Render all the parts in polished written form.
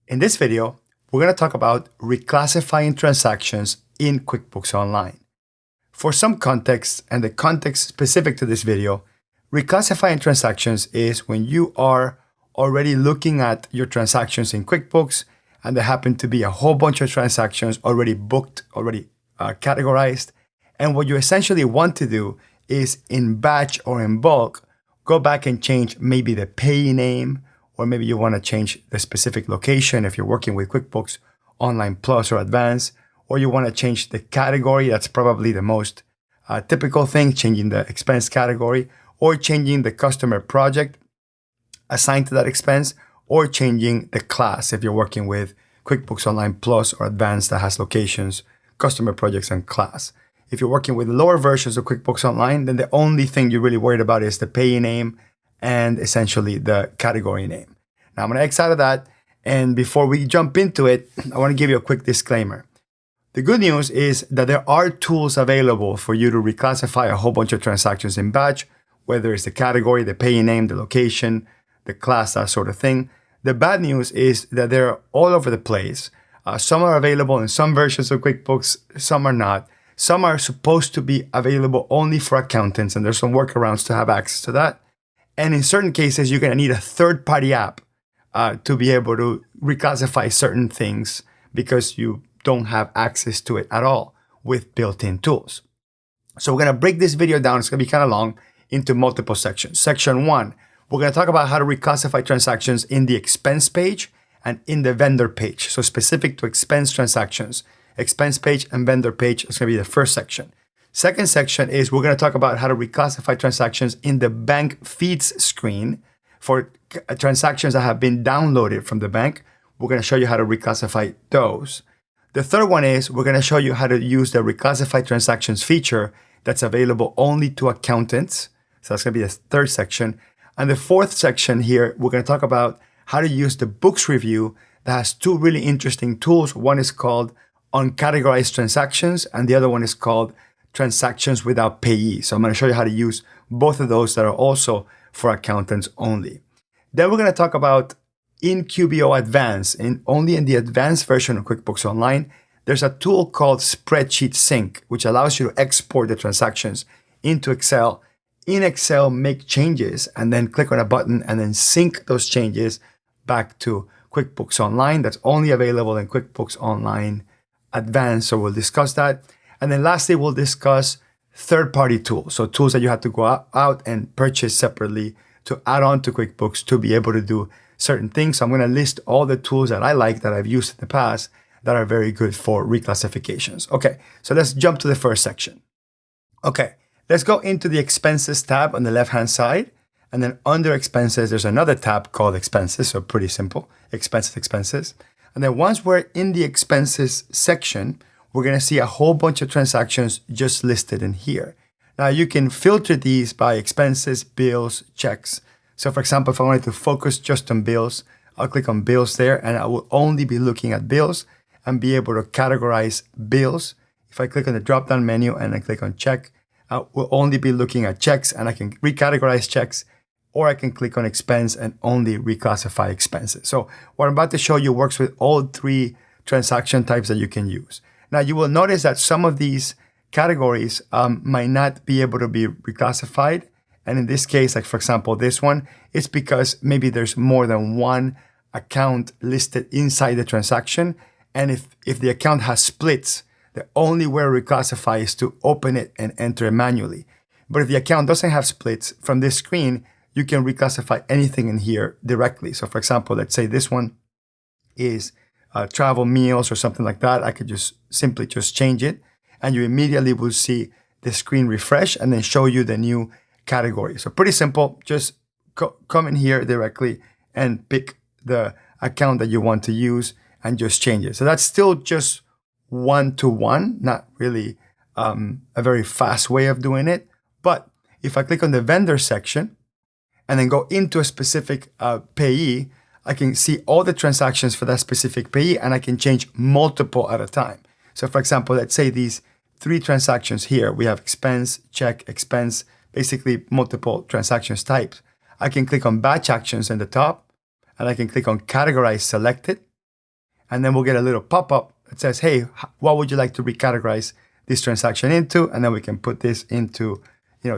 In this video, we're going to talk about reclassifying transactions in QuickBooks Online. For some context, and the context specific to this video, reclassifying transactions is when you are already looking at your transactions in QuickBooks and there happen to be a whole bunch of transactions already booked, already categorized. And what you essentially want to do is in batch or in bulk, go back and change maybe the payee name, or maybe you want to change the specific location if you're working with QuickBooks Online Plus or Advanced, or you want to change the category. That's probably the most typical thing, changing the expense category, or changing the customer project assigned to that expense, or changing the class if you're working with QuickBooks Online Plus or Advanced that has locations, customer projects, and class. If you're working with lower versions of QuickBooks Online, then the only thing you're really worried about is the payee name and essentially the category name. Now I'm going to X out of that. And before we jump into it, I want to give you a quick disclaimer. The good news is that there are tools available for you to reclassify a whole bunch of transactions in batch, whether it's the category, the payee name, the location, the class, that sort of thing. The bad news is that they're all over the place. Some are available in some versions of QuickBooks, some are not. Some are supposed to be available only for accountants, and there's some workarounds to have access to that. And in certain cases, you're going to need a third-party app to be able to reclassify certain things because you don't have access to it at all with built-in tools. So we're going to break this video down. It's going to be kind of long into multiple sections. Section 1, we're going to talk about how to reclassify transactions in the expense page and in the vendor page. So specific to expense transactions, expense page and vendor page is going to be the first section. Second section is we're going to talk about how to reclassify transactions in the bank feeds screen for transactions that have been downloaded from the bank. We're going to show you how to reclassify those. The third one is we're going to show you how to use the reclassify transactions feature that's available only to accountants. So that's going to be the third section. And the fourth section here, we're going to talk about how to use the books review that has two really interesting tools. One is called uncategorized transactions, and the other one is called transactions without payee. So I'm going to show you how to use both of those that are also for accountants only. Then we're going to talk about in QBO Advanced, only in the advanced version of QuickBooks Online, there's a tool called Spreadsheet Sync, which allows you to export the transactions into Excel. In Excel, make changes and then click on a button and then sync those changes back to QuickBooks Online. That's only available in QuickBooks Online Advanced. So we'll discuss that. And then lastly, we'll discuss third-party tools. So tools that you have to go out and purchase separately to add on to QuickBooks to be able to do certain things. So I'm going to list all the tools that I like that I've used in the past that are very good for reclassifications. Okay, so let's jump to the first section. Okay, let's go into the expenses tab on the left-hand side. And then under expenses, there's another tab called expenses. So pretty simple, expenses. And then once we're in the expenses section, we're going to see a whole bunch of transactions just listed in here. Now you can filter these by expenses, bills, checks. So for example, if I wanted to focus just on bills, I'll click on bills there and I will only be looking at bills and be able to categorize bills. If I click on the drop-down menu and I click on check, I will only be looking at checks and I can recategorize checks, or I can click on expense and only reclassify expenses. So what I'm about to show you works with all three transaction types that you can use. Now you will notice that some of these categories might not be able to be reclassified. And in this case, like for example, this one, it's because maybe there's more than one account listed inside the transaction. And if the account has splits, the only way to reclassify is to open it and enter it manually. But if the account doesn't have splits, from this screen, you can reclassify anything in here directly. So for example, let's say this one is travel, meals, or something like that. I could just simply change it and you immediately will see the screen refresh and then show you the new category. So pretty simple, just come in here directly and pick the account that you want to use and just change it. So that's still just one-to-one, not really a very fast way of doing it. But if I click on the vendor section and then go into a specific payee, I can see all the transactions for that specific payee and I can change multiple at a time. So for example, let's say these three transactions here, we have expense, check, expense, basically multiple transactions types. I can click on batch actions in the top and I can click on categorize selected. and then we'll get a little pop-up that says, hey, what would you like to recategorize this transaction into? And then we can put this into,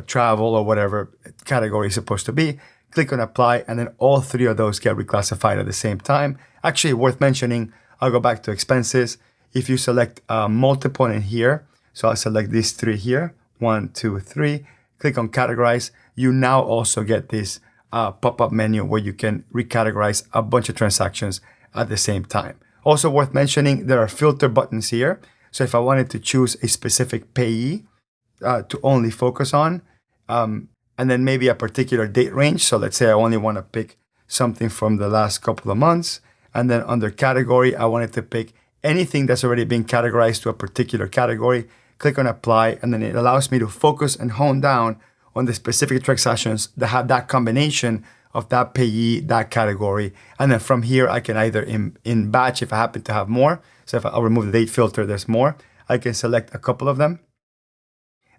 travel or whatever category is supposed to be. Click on apply, and then all three of those get reclassified at the same time. Actually, worth mentioning, I'll go back to expenses. If you select multiple in here, so I'll select these three here, 1, 2, 3, click on categorize, you now also get this pop-up menu where you can recategorize a bunch of transactions at the same time. Also worth mentioning, there are filter buttons here. So if I wanted to choose a specific payee to only focus on, and then maybe a particular date range. So let's say I only want to pick something from the last couple of months. And then under category, I wanted to pick anything that's already been categorized to a particular category. Click on apply, and then it allows me to focus and hone down on the specific transactions that have that combination of that payee, that category. And then from here, I can either in batch, if I happen to have more. So if I'll remove the date filter, there's more. I can select a couple of them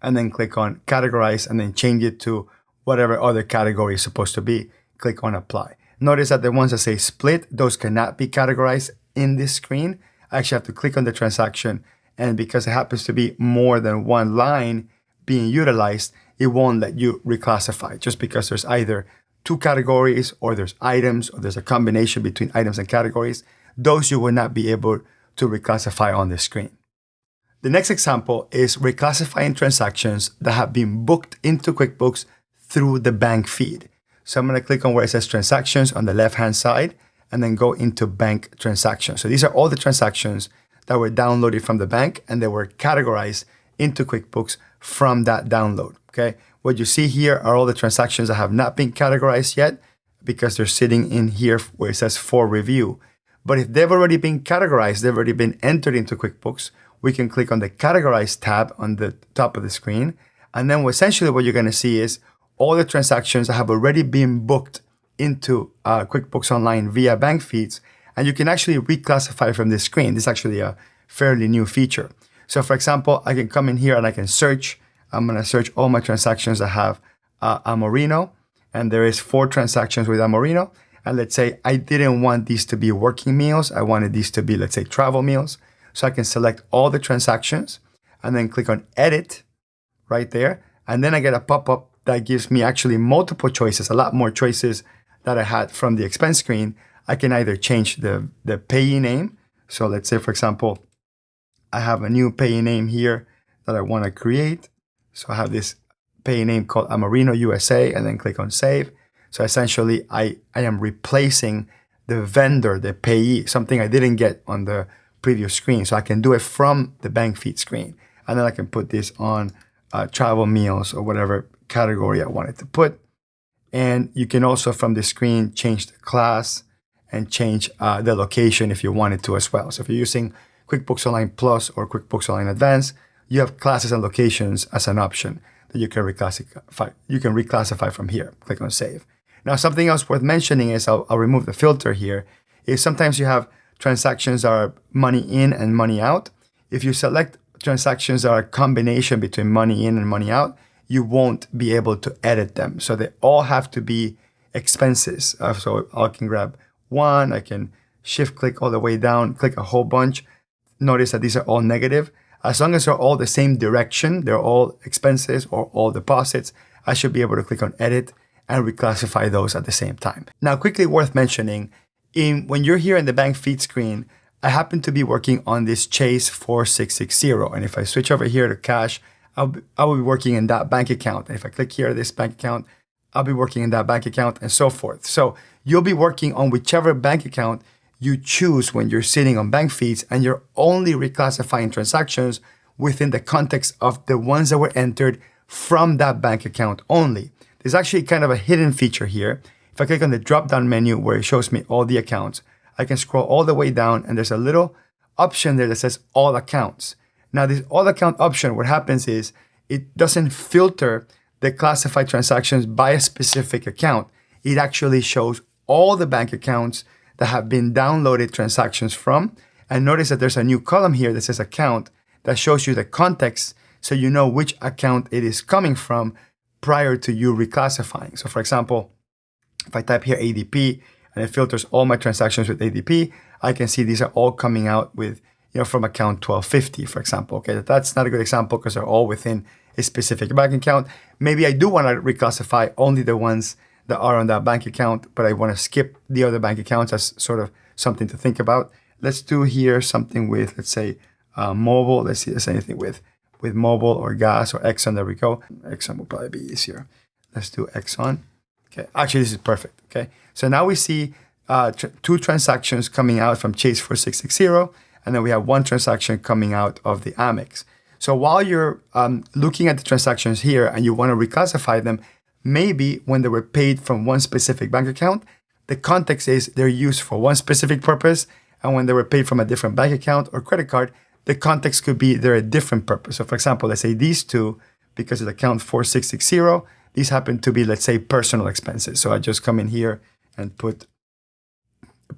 and then click on categorize and then change it to whatever other category is supposed to be. Click on apply. Notice that the ones that say split, those cannot be categorized in this screen. I actually have to click on the transaction, and because it happens to be more than one line being utilized, it won't let you reclassify just because there's either two categories or there's items or there's a combination between items and categories. Those you will not be able to reclassify on the screen. The next example is reclassifying transactions that have been booked into QuickBooks through the bank feed. So I'm going to click on where it says transactions on the left-hand side and then go into bank transactions. So these are all the transactions that were downloaded from the bank and they were categorized into QuickBooks from that download. Okay. What you see here are all the transactions that have not been categorized yet because they're sitting in here where it says for review. But if they've already been categorized, they've already been entered into QuickBooks, we can click on the Categorize tab on the top of the screen. And then essentially what you're going to see is all the transactions that have already been booked into QuickBooks Online via bank feeds. And you can actually reclassify from this screen. This is actually a fairly new feature. So for example, I can come in here and I can search. I'm going to search all my transactions that have Amorino. And there is 4 transactions with Amorino. And let's say I didn't want these to be working meals. I wanted these to be, let's say, travel meals. So I can select all the transactions and then click on edit right there. And then I get a pop-up that gives me actually multiple choices, a lot more choices that I had from the expense screen. I can either change the payee name. So let's say, for example, I have a new payee name here that I want to create. So I have this payee name called Amorino USA and then click on save. So essentially I am replacing the vendor, the payee, something I didn't get on the previous screen. So I can do it from the bank feed screen. And then I can put this on travel meals or whatever category I wanted to put. And you can also from the screen change the class and change the location if you wanted to as well. So if you're using QuickBooks Online Plus or QuickBooks Online Advanced, you have classes and locations as an option that you can reclassify. You can reclassify from here. Click on save. Now, something else worth mentioning is I'll remove the filter here. Is sometimes you have transactions that are money in and money out. If you select transactions that are a combination between money in and money out, you won't be able to edit them. So they all have to be expenses. So I can grab one, I can shift click all the way down, click a whole bunch. Notice that these are all negative. As long as they're all the same direction, they're all expenses or all deposits, I should be able to click on edit and reclassify those at the same time. Now, quickly worth mentioning, when you're here in the bank feed screen, I happen to be working on this Chase 4660. And if I switch over here to cash, I will be working in that bank account. And if I click here, this bank account, I'll be working in that bank account and so forth. So you'll be working on whichever bank account you choose when you're sitting on bank feeds, and you're only reclassifying transactions within the context of the ones that were entered from that bank account only. There's actually kind of a hidden feature here. If I click on the drop-down menu where it shows me all the accounts, I can scroll all the way down and there's a little option there that says all accounts. Now this all account option, what happens is it doesn't filter the classified transactions by a specific account. It actually shows all the bank accounts that have been downloaded transactions from. And notice that there's a new column here that says account that shows you the context so you know which account it is coming from prior to you reclassifying. So for example, if I type here ADP and it filters all my transactions with ADP, I can see these are all coming out with, from account 1250, for example. Okay, that's not a good example because they're all within a specific bank account. Maybe I do want to reclassify only the ones that are on that bank account, but I want to skip the other bank accounts as sort of something to think about. Let's do here something with, let's say, mobile. Let's see if there's anything with mobile or gas or Exxon. There we go. Exxon will probably be easier. Let's do Exxon. Okay, actually, this is perfect. Okay, so now we see two transactions coming out from Chase 4660, and then we have one transaction coming out of the Amex. So while you're looking at the transactions here and you want to reclassify them, maybe when they were paid from one specific bank account, the context is they're used for one specific purpose, and when they were paid from a different bank account or credit card, the context could be they're a different purpose. So for example, let's say these two, because it's account 4660, these happen to be, let's say, personal expenses. So I just come in here and put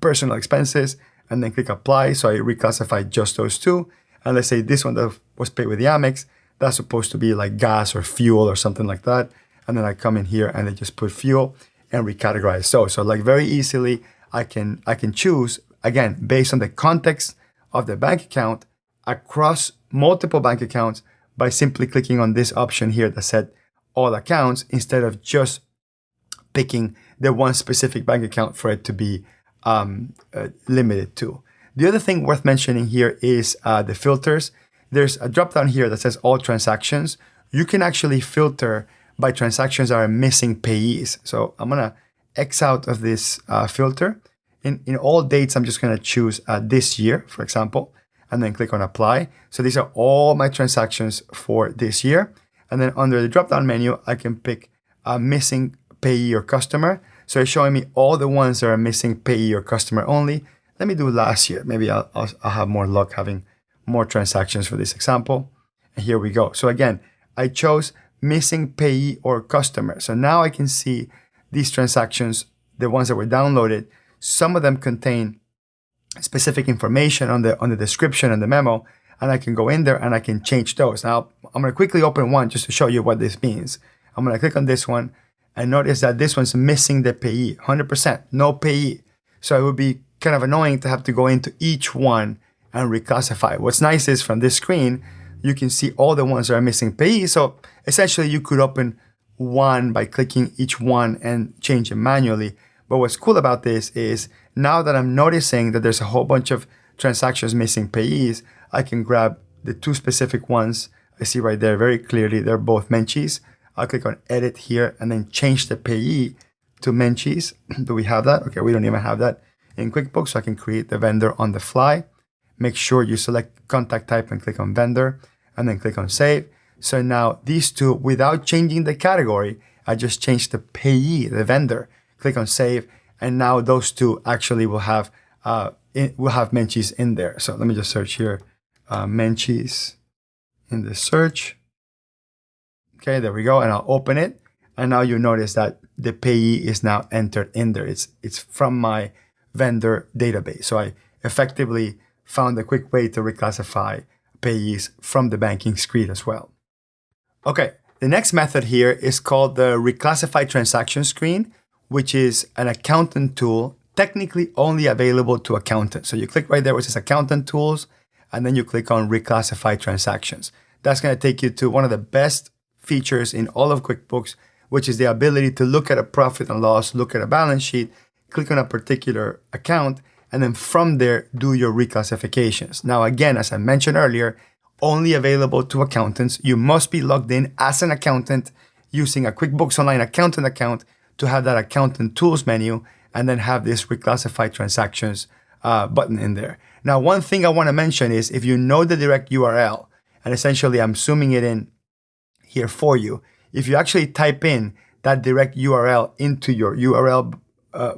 personal expenses and then click apply. So I reclassify just those two. And let's say this one that was paid with the Amex, that's supposed to be like gas or fuel or something like that. And then I come in here and I just put fuel and recategorize. So like very easily, I can choose, again, based on the context of the bank account across multiple bank accounts by simply clicking on this option here that said all accounts instead of just picking the one specific bank account for it to be limited to. The other thing worth mentioning here is the filters. There's a drop down here that says all transactions. You can actually filter by transactions that are missing payees. So I'm gonna X out of this filter. In all dates, I'm just gonna choose this year, for example, and then click on apply. So these are all my transactions for this year. And then under the drop-down menu, I can pick a missing payee or customer. So it's showing me all the ones that are missing payee or customer only. Let me do last year. Maybe I'll have more luck having more transactions for this example. And here we go. So again, I chose missing payee or customer. So now I can see these transactions, the ones that were downloaded. Some of them contain specific information on the description and the memo, and I can go in there and I can change those. Now, I'm going to quickly open one just to show you what this means. I'm going to click on this one and notice that this one's missing the payee, 100%, no payee. So it would be kind of annoying to have to go into each one and reclassify. What's nice is from this screen, you can see all the ones that are missing payee. So essentially you could open one by clicking each one and change it manually. But what's cool about this is now that I'm noticing that there's a whole bunch of transactions missing payees, I can grab the two specific ones. I see right there very clearly, they're both Menchie's. I'll click on edit here and then change the payee to Menchie's. Do we have that? Okay, we don't even have that in QuickBooks, so I can create the vendor on the fly. Make sure you select contact type and click on vendor and then click on save. So now these two, without changing the category, I just changed the payee, the vendor. Click on save, and now those two actually will have Menchie's in there. So let me just search here, Menchie's in the search. Okay, there we go, and I'll open it. And now you notice that the payee is now entered in there. It's from my vendor database. So I effectively found a quick way to reclassify payees from the banking screen as well. Okay, the next method here is called the Reclassify Transactions screen, which is an accountant tool, technically only available to accountants. So you click right there where it says Accountant Tools, and then you click on Reclassify Transactions. That's going to take you to one of the best features in all of QuickBooks, which is the ability to look at a profit and loss, look at a balance sheet, click on a particular account, and then from there, do your reclassifications. Now, again, as I mentioned earlier, only available to accountants. You must be logged in as an accountant using a QuickBooks Online accountant account to have that Accountant Tools menu and then have this Reclassify Transactions button in there. Now, one thing I want to mention is if you know the direct URL, and essentially I'm zooming it in here for you, if you actually type in that direct URL into your URL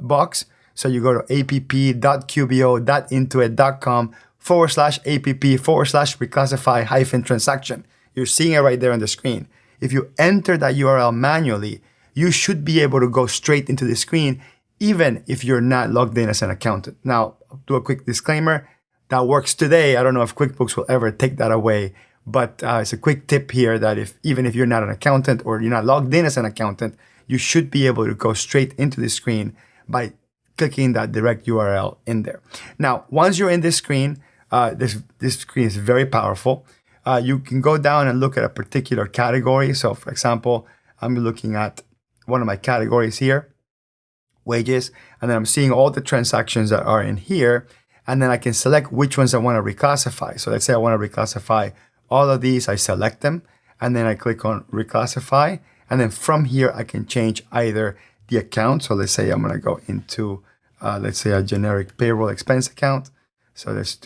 box, so you go to app.qbo.intuit.com/app/reclassify-transaction. You're seeing it right there on the screen. If you enter that URL manually, you should be able to go straight into the screen, even if you're not logged in as an accountant. Now, I'll do a quick disclaimer. That works today. I don't know if QuickBooks will ever take that away, but it's a quick tip here that even if you're not an accountant or you're not logged in as an accountant, you should be able to go straight into the screen by clicking that direct URL in there. Now, once you're in this screen, this screen is very powerful. You can go down and look at a particular category. So for example, I'm looking at one of my categories here, wages, and then I'm seeing all the transactions that are in here, and then I can select which ones I want to reclassify. So let's say I want to reclassify all of these, I select them, and then I click on reclassify, and then from here I can change either the account. So let's say I'm going to go into, let's say a generic payroll expense account. So let's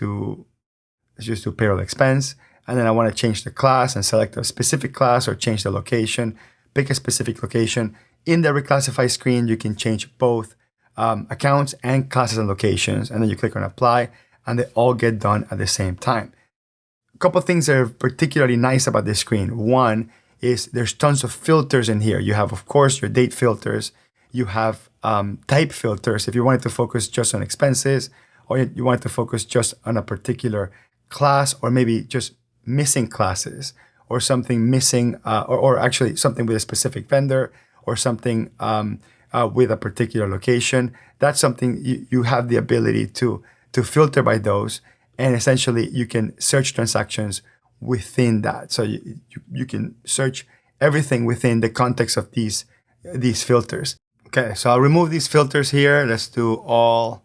just do payroll expense. And then I want to change the class and select a specific class or change the location, pick a specific location. In the reclassify screen, you can change both accounts and classes and locations. And then you click on apply and they all get done at the same time. A couple of things that are particularly nice about this screen. One is there's tons of filters in here. You have, of course, your date filters. You have type filters if you wanted to focus just on expenses, or you wanted to focus just on a particular class, or maybe just missing classes, or something missing, or actually something with a specific vendor, or something with a particular location. That's something you have the ability to filter by those, and essentially you can search transactions within that. So you can search everything within the context of these filters. Okay, so I'll remove these filters here. Let's do all,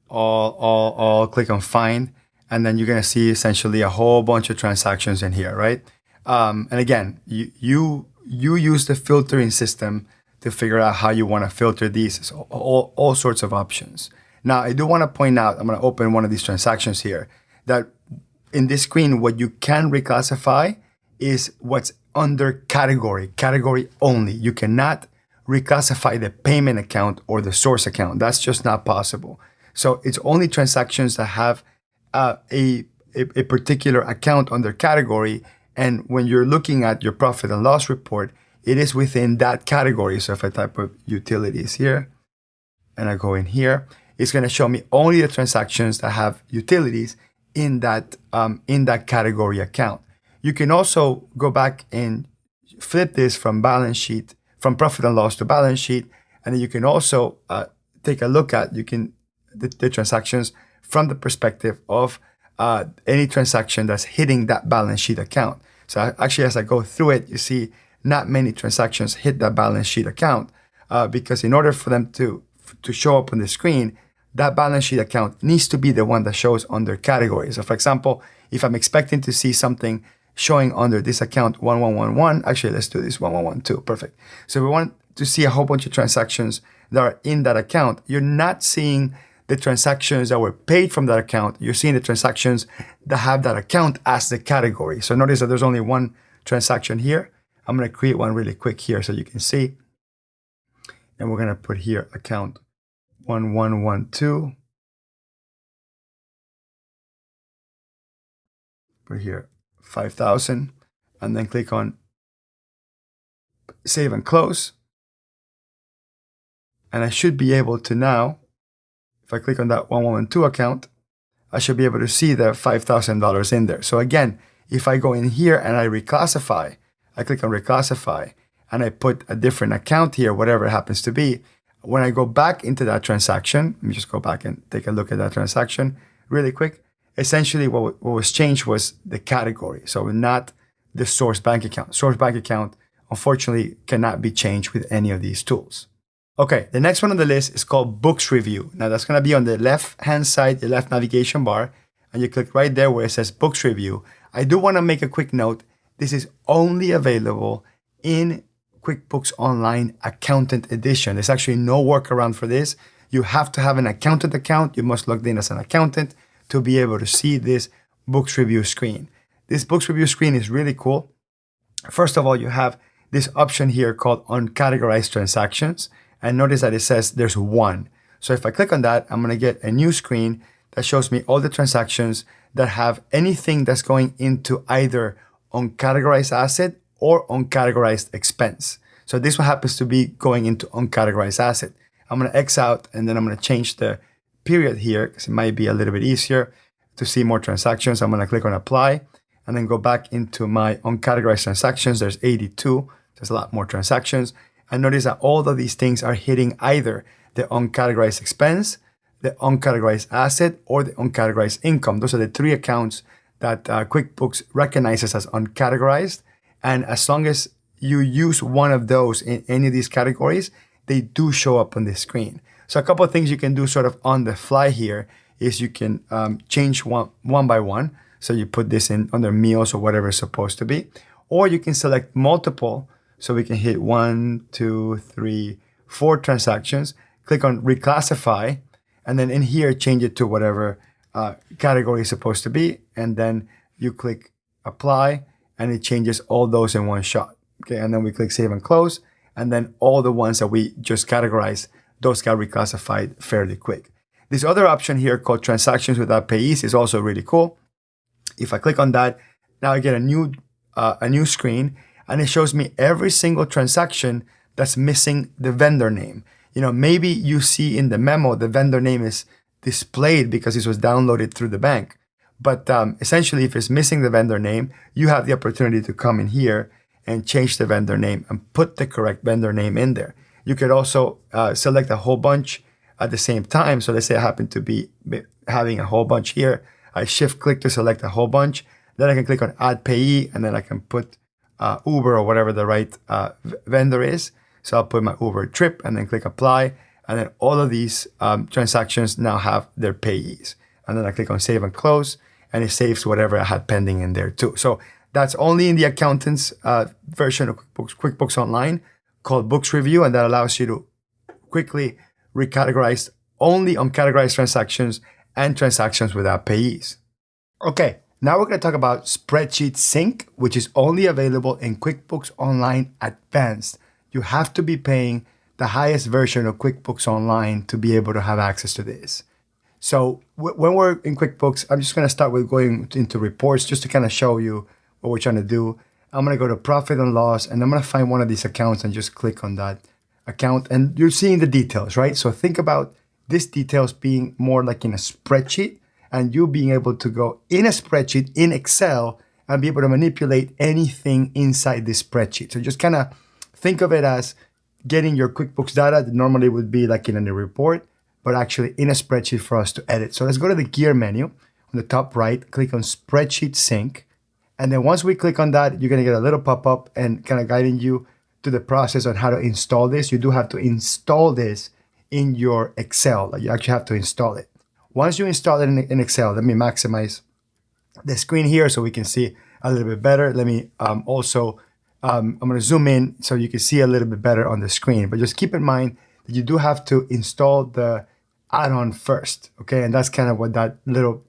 click on find. And then you're going to see essentially a whole bunch of transactions in here, right? And again, you use the filtering system to figure out how you want to filter these. So all sorts of options. Now, I do want to point out, I'm going to open one of these transactions here, that in this screen, what you can reclassify is what's under category only. You cannot reclassify the payment account or the source account. That's just not possible. So it's only transactions that have a particular account under category. And when you're looking at your profit and loss report, it is within that category. So if I type of utilities here and I go in here, it's going to show me only the transactions that have utilities in that category account. You can also go back and flip this from balance sheet, from profit and loss to balance sheet. And then you can also take a look at the transactions from the perspective of any transaction that's hitting that balance sheet account. So actually, as I go through it, you see not many transactions hit that balance sheet account because in order for them to show up on the screen, that balance sheet account needs to be the one that shows under category. So for example, if I'm expecting to see something showing under this account 1111, actually let's do this 1112, perfect. So we want to see a whole bunch of transactions that are in that account. You're not seeing the transactions that were paid from that account. You're seeing the transactions that have that account as the category. So notice that there's only one transaction here. I'm going to create one really quick here so you can see. And we're going to put here account 1112. Put here 5,000 and then click on save and close. And I should be able to now, if I click on that 1112 account, I should be able to see the $5,000 in there. So again, if I go in here and I reclassify, I click on reclassify and I put a different account here, whatever it happens to be. When I go back into that transaction, let me just go back and take a look at that transaction really quick. Essentially, what was changed was the category. So not the source bank account. Source bank account, unfortunately, cannot be changed with any of these tools. Okay, the next one on the list is called Books Review. Now that's going to be on the left-hand side, the left navigation bar, and you click right there where it says Books Review. I do want to make a quick note. This is only available in QuickBooks Online Accountant Edition. There's actually no workaround for this. You have to have an accountant account. You must log in as an accountant to be able to see this Books Review screen. This Books Review screen is really cool. First of all, you have this option here called Uncategorized Transactions. And notice that it says there's one. So if I click on that, I'm going to get a new screen that shows me all the transactions that have anything that's going into either uncategorized asset or uncategorized expense. So this one happens to be going into uncategorized asset. I'm going to X out and then I'm going to change the period here because it might be a little bit easier to see more transactions. I'm going to click on apply and then go back into my uncategorized transactions. There's 82. There's a lot more transactions. And notice that all of these things are hitting either the uncategorized expense, the uncategorized asset, or the uncategorized income. Those are the three accounts that QuickBooks recognizes as uncategorized. And as long as you use one of those in any of these categories, they do show up on the screen. So a couple of things you can do sort of on the fly here is you can change one by one. So you put this in under meals or whatever it's supposed to be. Or you can select multiple. So we can hit 1, 2, 3, 4 transactions. Click on reclassify. And then in here, change it to whatever category is supposed to be. And then you click apply and it changes all those in one shot. Okay, and then we click save and close. And then all the ones that we just categorized, those got reclassified fairly quick. This other option here called transactions without payees is also really cool. If I click on that, now I get a new screen and it shows me every single transaction that's missing the vendor name. You know, maybe you see in the memo, the vendor name is displayed because this was downloaded through the bank. But essentially, if it's missing the vendor name, you have the opportunity to come in here and change the vendor name and put the correct vendor name in there. You could also select a whole bunch at the same time. So let's say I happen to be having a whole bunch here. I shift click to select a whole bunch. Then I can click on add payee and then I can put Uber or whatever the right vendor is. So I'll put my Uber trip and then click apply. And then all of these transactions now have their payees. And then I click on save and close and it saves whatever I had pending in there too. So that's only in the accountant's version of QuickBooks Online called Books Review. And that allows you to quickly recategorize only uncategorized transactions and transactions without payees. Okay, now we're going to talk about Spreadsheet Sync, which is only available in QuickBooks Online Advanced. You have to be paying the highest version of QuickBooks Online to be able to have access to this. So when we're in QuickBooks, I'm just going to start with going into reports just to kind of show you what we're trying to do. I'm going to go to profit and loss and I'm going to find one of these accounts and just click on that account and you're seeing the details, right? So think about this details being more like in a spreadsheet and you being able to go in a spreadsheet in Excel and be able to manipulate anything inside this spreadsheet. So just kind of think of it as getting your QuickBooks data that normally would be like in a report, but actually in a spreadsheet for us to edit. So let's go to the gear menu on the top right, click on Spreadsheet Sync. And then once we click on that, you're going to get a little pop-up and kind of guiding you to the process on how to install this. You do have to install this in your Excel. Like you actually have to install it. Once you install it in Excel, let me maximize the screen here so we can see a little bit better. Let me I'm going to zoom in so you can see a little bit better on the screen. But just keep in mind that you do have to install the add-on first, okay? And that's kind of what that little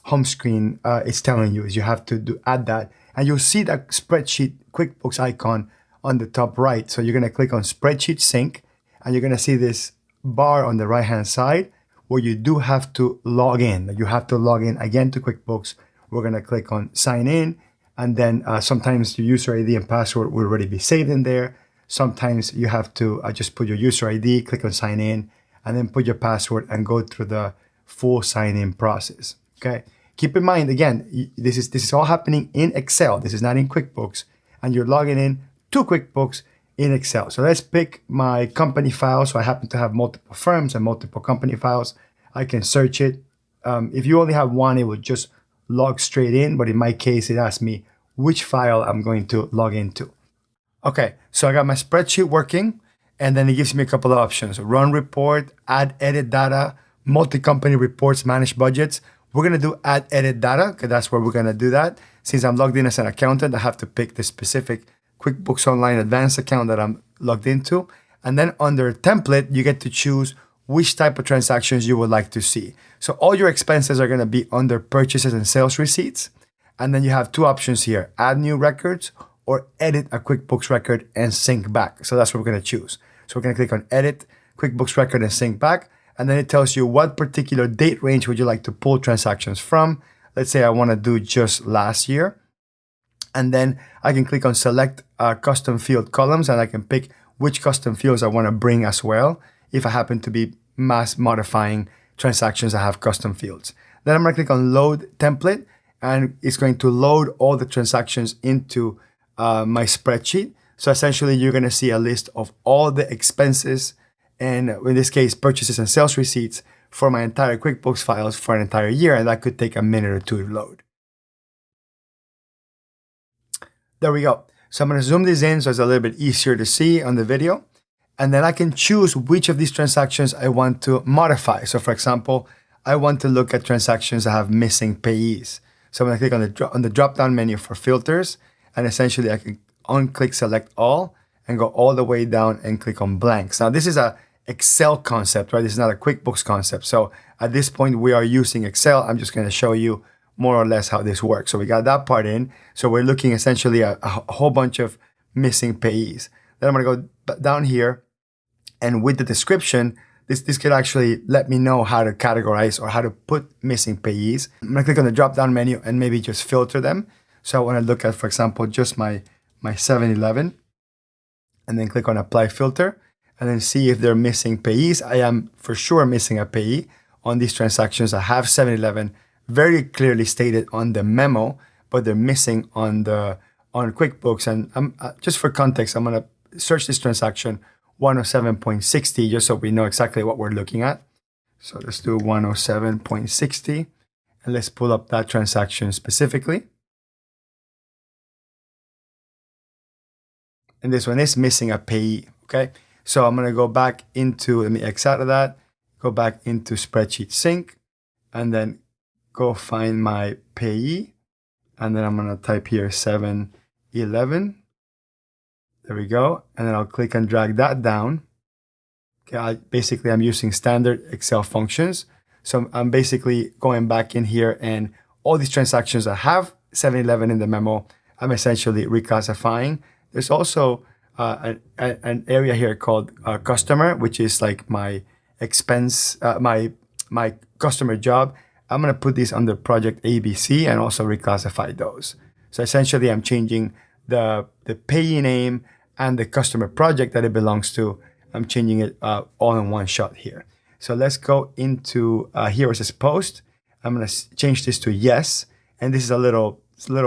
home screen is telling you is you have to add that. And you'll see that Spreadsheet QuickBooks icon on the top right. So you're going to click on Spreadsheet Sync and you're going to see this bar on the right-hand side where you do have to log in. You have to log in again to QuickBooks. We're going to click on sign in. And then sometimes your user ID and password will already be saved in there. Sometimes you have to just put your user ID, click on sign in, and then put your password and go through the full sign in process. Okay. Keep in mind, again, this is all happening in Excel. This is not in QuickBooks. And you're logging in to QuickBooks in Excel. So let's pick my company file. So I happen to have multiple firms and multiple company files. I can search it. If you only have one, it would just log straight in. But in my case, it asks me which file I'm going to log into. Okay, so I got my spreadsheet working. And then it gives me a couple of options. Run report, add edit data, multi-company reports, manage budgets. We're going to do add edit data because that's where we're going to do that. Since I'm logged in as an accountant, I have to pick the specific QuickBooks Online Advanced account that I'm logged into. And then under template, you get to choose which type of transactions you would like to see. So all your expenses are going to be under purchases and sales receipts. And then you have two options here, add new records or edit a QuickBooks record and sync back. So that's what we're going to choose. So we're going to click on edit QuickBooks record and sync back. And then it tells you what particular date range would you like to pull transactions from. Let's say I want to do just last year. And then I can click on select custom field columns and I can pick which custom fields I want to bring as well if I happen to be mass modifying transactions that have custom fields. Then I'm going to click on load template and it's going to load all the transactions into my spreadsheet. So essentially you're going to see a list of all the expenses and in this case, purchases and sales receipts for my entire QuickBooks files for an entire year, and that could take a minute or two to load. There we go. So I'm going to zoom this in so it's a little bit easier to see on the video. And then I can choose which of these transactions I want to modify. So for example, I want to look at transactions that have missing payees. So I'm going to click on the drop-down menu for filters, and essentially I can on-click select all and go all the way down and click on blanks. Now this is a Excel concept, right? This is not a QuickBooks concept. So at this point we are using Excel. I'm just going to show you more or less how this works. So we got that part in. So we're looking essentially at a whole bunch of missing payees. Then I'm going to go down here, and with the description, this could actually let me know how to categorize or how to put missing payees. I'm going to click on the drop-down menu and maybe just filter them. So I want to look at, for example, just my 7-Eleven, and then click on apply filter, and then see if they're missing payees. I am for sure missing a payee on these transactions. I have 7-Eleven very clearly stated on the memo, but they're missing on QuickBooks. And just for context, I'm going to search this transaction 107.60 just so we know exactly what we're looking at. So let's do 107.60, and let's pull up that transaction specifically. And this one is missing a payee, okay? So I'm going to go back into, let me X out of that, go back into Spreadsheet Sync, and then go find my payee. And then I'm going to type here 7-Eleven. There we go. And then I'll click and drag that down. Okay, basically I'm using standard Excel functions. So I'm basically going back in here, and all these transactions that have 7-Eleven in the memo, I'm essentially reclassifying. There's also an area here called customer, which is like my expense, my customer job. I'm going to put these under project ABC and also reclassify those. So essentially I'm changing the payee name and the customer project that it belongs to. I'm changing it all in one shot here. So let's go into here it says post. I'm going to change this to yes. And this is a little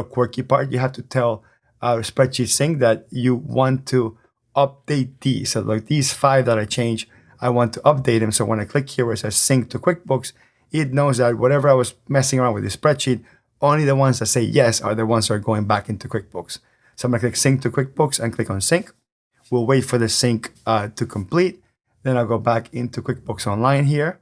quirky part. You have to tell Spreadsheet Sync that you want to update these. So like these 5 that I changed, I want to update them. So when I click here where it says sync to QuickBooks, it knows that whatever I was messing around with the spreadsheet, only the ones that say yes are the ones that are going back into QuickBooks. So I'm going to click sync to QuickBooks and click on sync. We'll wait for the sync to complete. Then I'll go back into QuickBooks Online here.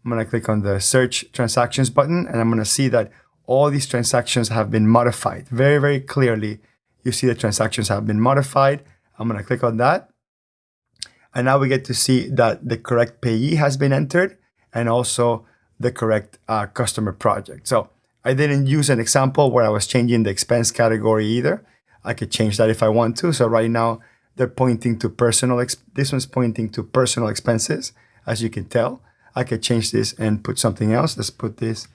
I'm going to click on the search transactions button, and I'm going to see that all these transactions have been modified. Very, very clearly, you see the transactions have been modified. I'm going to click on that. And now we get to see that the correct payee has been entered and also the correct customer project. So I didn't use an example where I was changing the expense category either. I could change that if I want to. So right now they're pointing to personal, this one's pointing to personal expenses, as you can tell. I could change this and put something else. Let's put this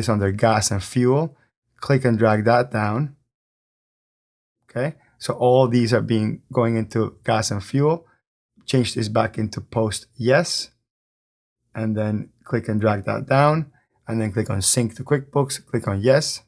under gas and fuel. Click and drag that down. Okay, so all these are going into gas and fuel. Change this back into post yes. And then click and drag that down, and then click on sync to QuickBooks, click on yes.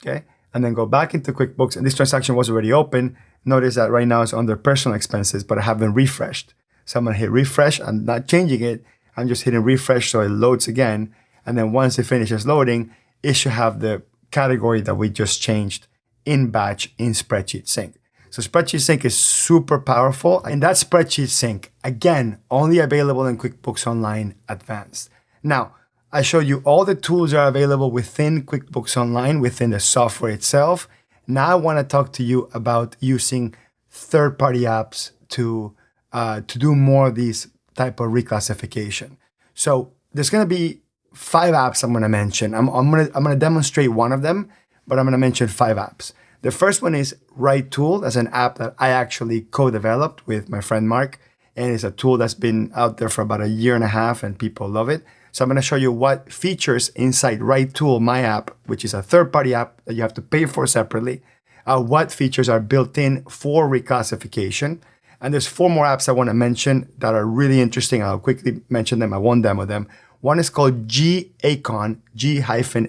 Okay, and then go back into QuickBooks, and this transaction was already open. Notice that right now it's under personal expenses, but I haven't refreshed. So I'm gonna hit refresh. I'm not changing it. I'm just hitting refresh so it loads again. And then once it finishes loading, it should have the category that we just changed in batch in Spreadsheet Sync. So Spreadsheet Sync is super powerful, and that Spreadsheet Sync, again, only available in QuickBooks Online Advanced. Now, I showed you all the tools that are available within QuickBooks Online, within the software itself. Now I want to talk to you about using third-party apps to do more of these type of reclassification. So there's going to be 5 apps I'm going to mention. I'm going to demonstrate one of them, but I'm going to mention 5 apps. The first one is RightTool. That's an app that I actually co-developed with my friend Mark, and it's a tool that's been out there for about 1.5 years, and people love it. So I'm going to show you what features inside RightTool, my app, which is a third-party app that you have to pay for separately, what features are built in for reclassification. And there's 4 more apps I want to mention that are really interesting. I'll quickly mention them. I won't demo them. One is called GACCON, G-ACCON.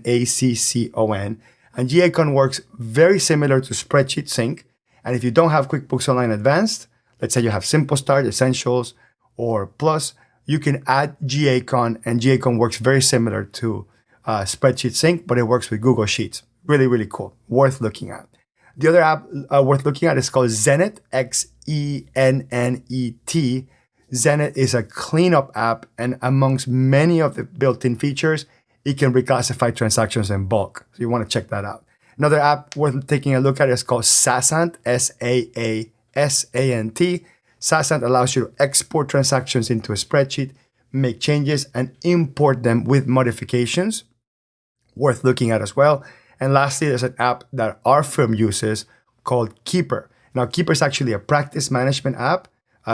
And GACCON works very similar to Spreadsheet Sync. And if you don't have QuickBooks Online Advanced, let's say you have Simple Start, Essentials, or plus, you can add GAcon, and GAcon works very similar to Spreadsheet Sync, but it works with Google Sheets. Really, really cool. Worth looking at. The other app worth looking at is called Zennet, Xennet. Zennet is a cleanup app, and amongst many of the built-in features, it can reclassify transactions in bulk. So you want to check that out. Another app worth taking a look at is called Saasant, Saasant. Saasant allows you to export transactions into a spreadsheet, make changes, and import them with modifications. Worth looking at as well. And lastly, there's an app that our firm uses called Keeper. Now, Keeper is actually a practice management app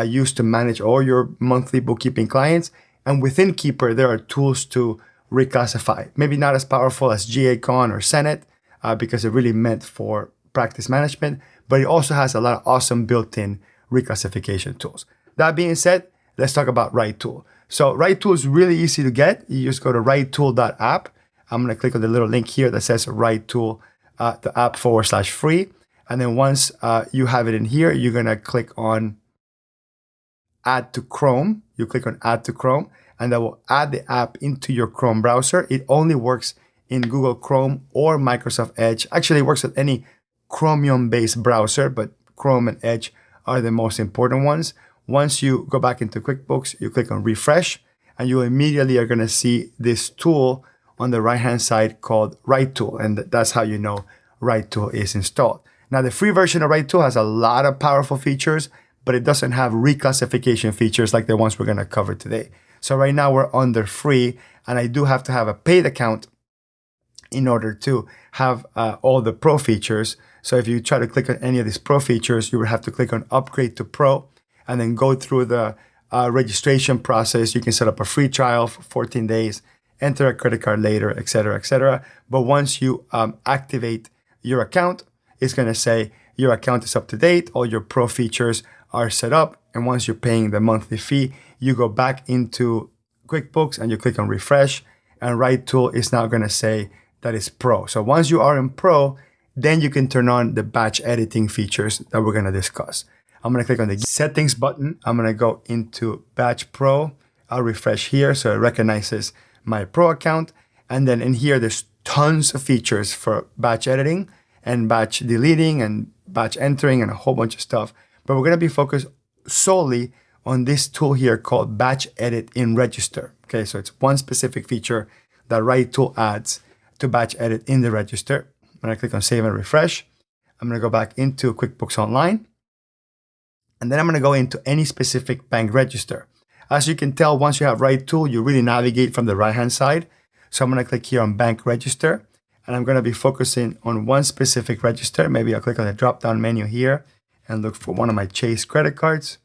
used to manage all your monthly bookkeeping clients. And within Keeper, there are tools to reclassify. Maybe not as powerful as GAcon or Zennet because it's really meant for practice management, but it also has a lot of awesome built-in reclassification tools. That being said, let's talk about RightTool. So RightTool is really easy to get. You just go to righttool.app. I'm going to click on the little link here that says RightTool, the app /free. And then once you have it in here, you're going to click on Add to Chrome. You click on Add to Chrome, and that will add the app into your Chrome browser. It only works in Google Chrome or Microsoft Edge. Actually, it works with any Chromium-based browser, but Chrome and Edge are the most important ones. Once you go back into QuickBooks, you click on Refresh, and you immediately are going to see this tool on the right-hand side called RightTool, and that's how you know RightTool is installed. Now, the free version of RightTool has a lot of powerful features, but it doesn't have reclassification features like the ones we're going to cover today. So right now we're under free, and I do have to have a paid account in order to have all the pro features. So if you try to click on any of these pro features, you would have to click on Upgrade to Pro and then go through the registration process. You can set up a free trial for 14 days, enter a credit card later, et cetera, et cetera. But once you activate your account, it's going to say your account is up to date, all your pro features are set up. And once you're paying the monthly fee, you go back into QuickBooks and you click on Refresh, and RightTool is now going to say that it's Pro. So once you are in Pro, then you can turn on the batch editing features that we're going to discuss. I'm going to click on the Settings button. I'm going to go into Batch Pro. I'll refresh here so it recognizes my Pro account. And then in here, there's tons of features for batch editing and batch deleting and batch entering and a whole bunch of stuff. But we're going to be focused solely on this tool here called Batch Edit in Register. Okay, so it's one specific feature that RightTool adds to batch edit in the register. I'm going to click on Save and Refresh. I'm going to go back into QuickBooks Online. And then I'm going to go into any specific bank register. As you can tell, once you have RightTool, you really navigate from the right-hand side. So I'm going to click here on Bank Register. And I'm going to be focusing on one specific register. Maybe I'll click on the drop-down menu here and look for one of my Chase credit cards.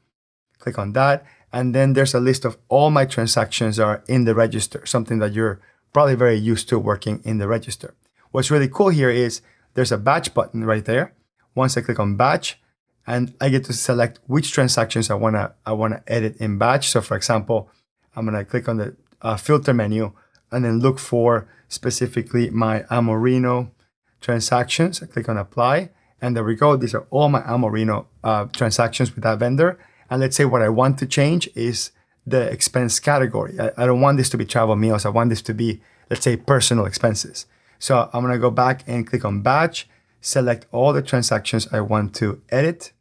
Click on that. And then there's a list of all my transactions that are in the register, something that you're probably very used to working in the register. What's really cool here is there's a batch button right there. Once I click on batch, and I get to select which transactions I wanna edit in batch. So for example, I'm gonna click on the filter menu and then look for specifically my Amorino transactions. I click on apply, and there we go. These are all my Amorino transactions with that vendor. And let's say what I want to change is the expense category. I don't want this to be travel meals. I want this to be, let's say, personal expenses. So I'm gonna go back and click on batch, select all the transactions I want to edit.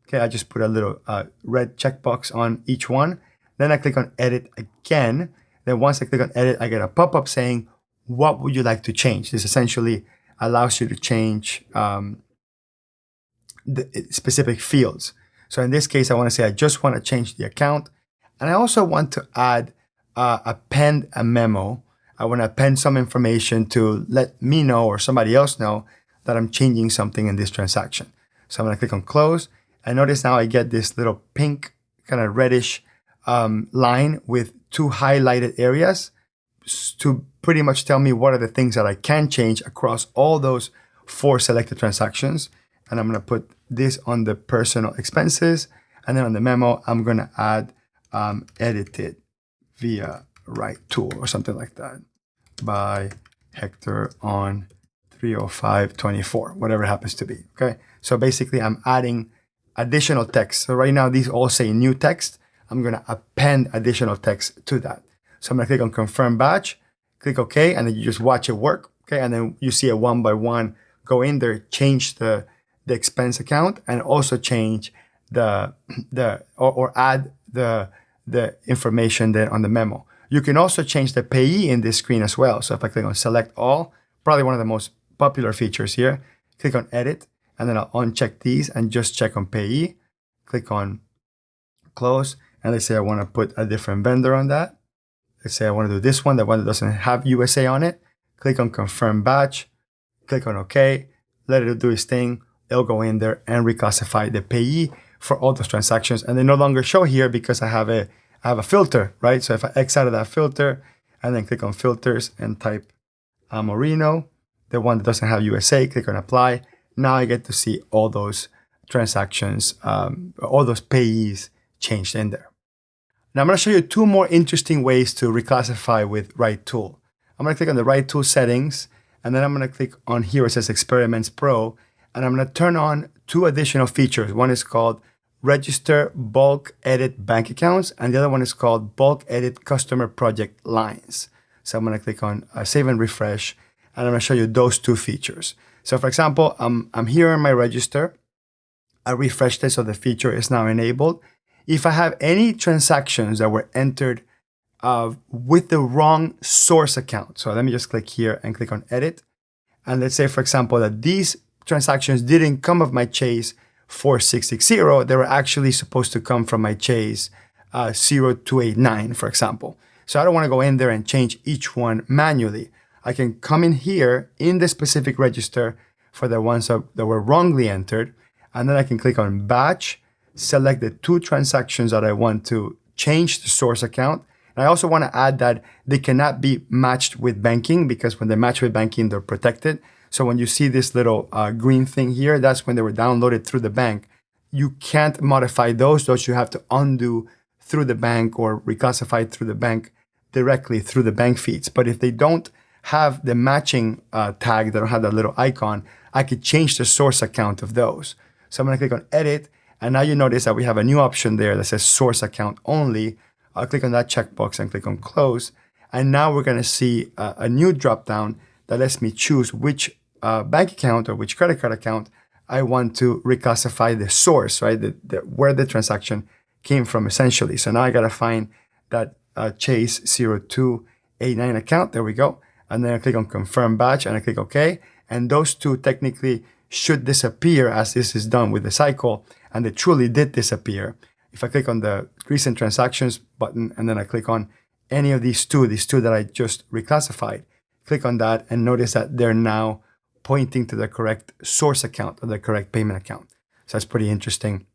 Okay, I just put a little red checkbox on each one. Then I click on edit again. Then once I click on edit, I get a pop-up saying, what would you like to change? This essentially allows you to change the specific fields. So in this case, I want to say I just want to change the account. And I also want to add append a memo. I want to append some information to let me know or somebody else know that I'm changing something in this transaction. So I'm going to click on close. And notice now I get this little pink kind of reddish line with two highlighted areas to pretty much tell me what are the things that I can change across all those 4 selected transactions. And I'm going to put this on the personal expenses. And then on the memo, I'm going to add edited via RightTool or something like that by Hector on 30524, whatever it happens to be. Okay. So basically I'm adding additional text. So right now these all say new text. I'm going to append additional text to that. So I'm going to click on Confirm Batch, click OK, and then you just watch it work. Okay, and then you see it one by one go in there, change the expense account, and also change or add the information there on the memo. You can also change the payee in this screen as well. So if I click on Select All, probably one of the most popular features here, click on Edit, and then I'll uncheck these and just check on payee. Click on Close, and let's say I want to put a different vendor on that. Let's say I want to do this one, the one that doesn't have USA on it. Click on Confirm Batch, click on OK, let it do its thing. It'll go in there and reclassify the payee for all those transactions, and they no longer show here because I have a filter, right? So if I X out of that filter and then click on Filters and type Moreno, the one that doesn't have USA, click on Apply. Now I get to see all those transactions, all those payees changed in there. Now I'm going to show you two more interesting ways to reclassify with RightTool. I'm going to click on the RightTool settings, and then I'm going to click on here where it says Experiments Pro, and I'm going to turn on two additional features. One is called Register Bulk Edit Bank Accounts, and the other one is called Bulk Edit Customer Project Lines. So I'm going to click on Save and Refresh, and I'm going to show you those two features. So for example, I'm here in my register. I refreshed it, so the feature is now enabled. If I have any transactions that were entered with the wrong source account, so let me just click here and click on Edit. And let's say, for example, that these transactions didn't come of my Chase 4660. They were actually supposed to come from my Chase 0289, for example. So I don't want to go in there and change each one manually. I can come in here in the specific register for the ones that were wrongly entered, and then I can click on Batch, select the two transactions that I want to change the source account. And I also want to add that they cannot be matched with banking, because when they match with banking, they're protected. So when you see this little green thing here, that's when they were downloaded through the bank. You can't modify those. Those you have to undo through the bank or reclassify through the bank directly through the bank feeds. But if they don't have the matching tag, they don't have that little icon, I could change the source account of those. So I'm going to click on Edit, and now you notice that we have a new option there that says Source Account Only. I'll click on that checkbox and click on Close. And now we're going to see a new drop-down that lets me choose which bank account or which credit card account I want to reclassify the source, right? Where the transaction came from, essentially. So now I got to find that Chase 0289 account. There we go. And then I click on Confirm Batch and I click OK. And those two technically should disappear as this is done with the cycle. And they truly did disappear. If I click on the Recent Transactions button and then I click on any of these two that I just reclassified, click on that and notice that they're now pointing to the correct source account or the correct payment account. So that's pretty interesting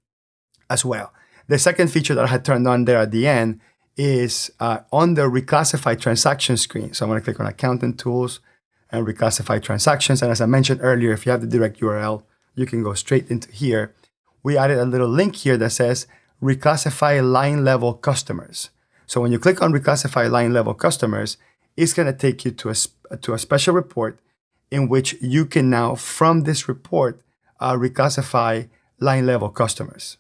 as well. The second feature that I had turned on there at the end is on the Reclassify Transactions screen. So I'm going to click on Accountant Tools and Reclassify Transactions. And as I mentioned earlier, if you have the direct URL, you can go straight into here. We added a little link here that says Reclassify Line Level Customers. So when you click on Reclassify Line Level Customers, it's going to take you to a special report in which you can now, from this report, reclassify line level customers.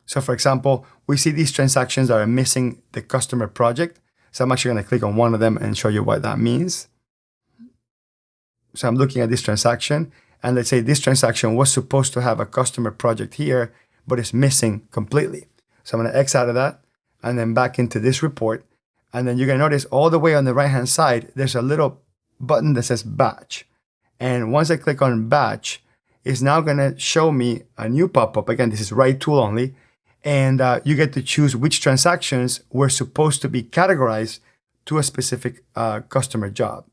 So for example, we see these transactions that are missing the customer project. So I'm actually going to click on one of them and show you what that means. So I'm looking at this transaction, and let's say this transaction was supposed to have a customer project here, but it's missing completely. So I'm going to X out of that and then back into this report. And then you're going to notice all the way on the right-hand side, there's a little button that says Batch. And once I click on Batch, it's now going to show me a new pop-up. Again, this is RightTool only. And you get to choose which transactions were supposed to be categorized to a specific customer job.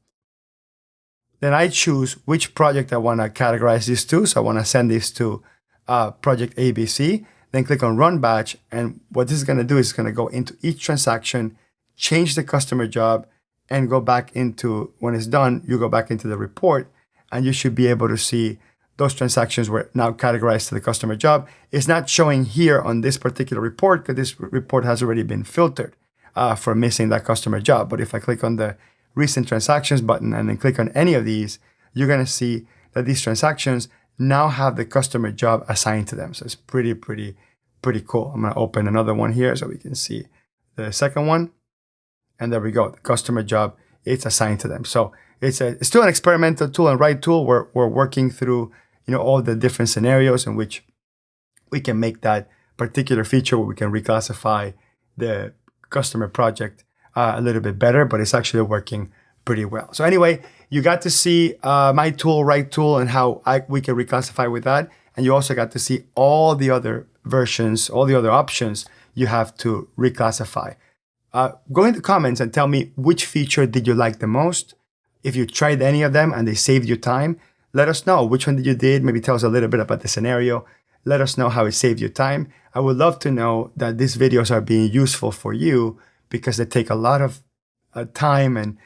Then I choose which project I want to categorize this to. So I want to send this to project ABC. Then click on Run Batch. And what this is going to do is it's going to go into each transaction, change the customer job, and go back into, when it's done, you go back into the report, and you should be able to see those transactions were now categorized to the customer job. It's not showing here on this particular report because this report has already been filtered for missing that customer job. But if I click on the Recent Transactions button and then click on any of these, you're going to see that these transactions now have the customer job assigned to them. So it's pretty pretty cool. I'm going to open another one here so we can see the second one. And there we go. The customer job, it's assigned to them. So it's still an experimental tool and RightTool. We're working through, all the different scenarios in which we can make that particular feature where we can reclassify the customer project a little bit better, but it's actually working pretty well. So anyway, you got to see my tool, RightTool, and how we can reclassify with that. And you also got to see all the other versions, all the other options you have to reclassify. Go in the comments and tell me which feature did you like the most. If you tried any of them and they saved you time, let us know which one did you did. Maybe tell us a little bit about the scenario. Let us know how it saved you time. I would love to know that these videos are being useful for you because they take a lot of time and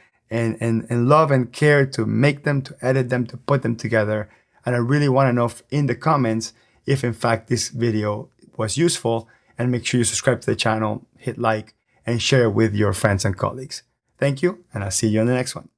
love and care to make them, to edit them, to put them together. And I really want to know in the comments if in fact this video was useful, and make sure you subscribe to the channel, hit like, and share with your friends and colleagues. Thank you, and I'll see you on the next one.